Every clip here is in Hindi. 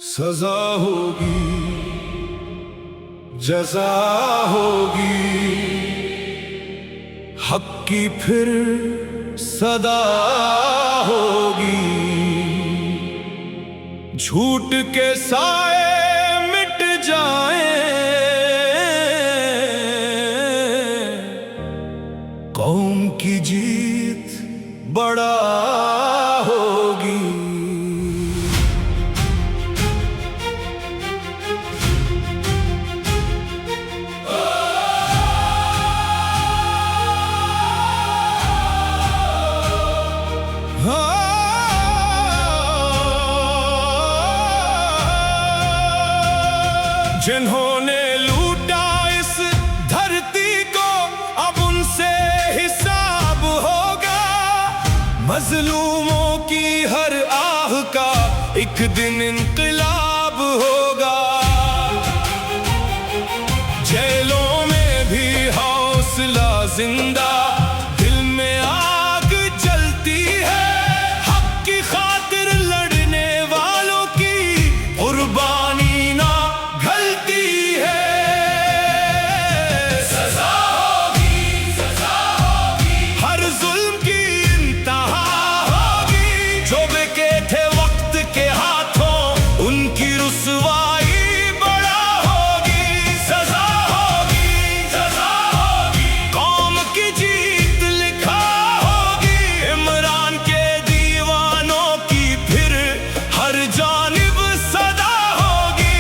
सजा होगी, जजा होगी, हक की फिर सदा होगी। झूठ के साए मिट जाएं, कौम की जीत बड़ा होगी। जिन्होंने लूटा इस धरती को, अब उनसे हिसाब होगा। मजलूमों की हर आह का एक दिन इनकलाब होगा। जेलों में भी हौसला जिंदा, दिल में आग जलती है। हक की खातिर लड़ने वालों की कुर्बानी ना गलती है। सजा होगी, सजा होगी, हर जुल्म की इंतहा होगी। जो बिके थे वक्त के हाथों, उनकी रुसवाई बड़ा होगी। सजा होगी, सजा होगी, कौम की जीत लिखा होगी। इमरान के दीवानों की फिर हर जानिब सदा होगी।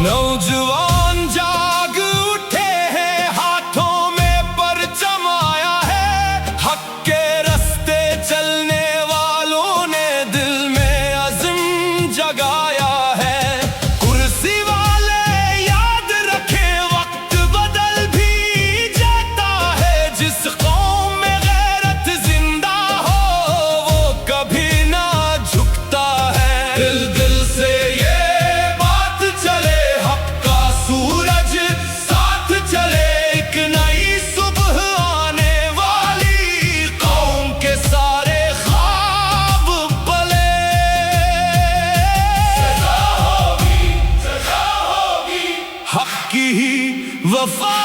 नौजवान जाग उठे हैं, हाथों में परचम आया है। हक के रास्ते चलने वालों ने दिल में अज़्म जगाया है। कुर्सी वाले याद रखें, वक्त बदल भी जाता है। जिस कौम में गैरत जिंदा हो, वो कभी ना झुकता है। दिल दिल से ये बात चले, हक का सूरज साथ चले। एक नई सुबह आने वाली, कौम के सारे ख्वाब पले। सजा होगी, सजा होगी, हक की ही वफा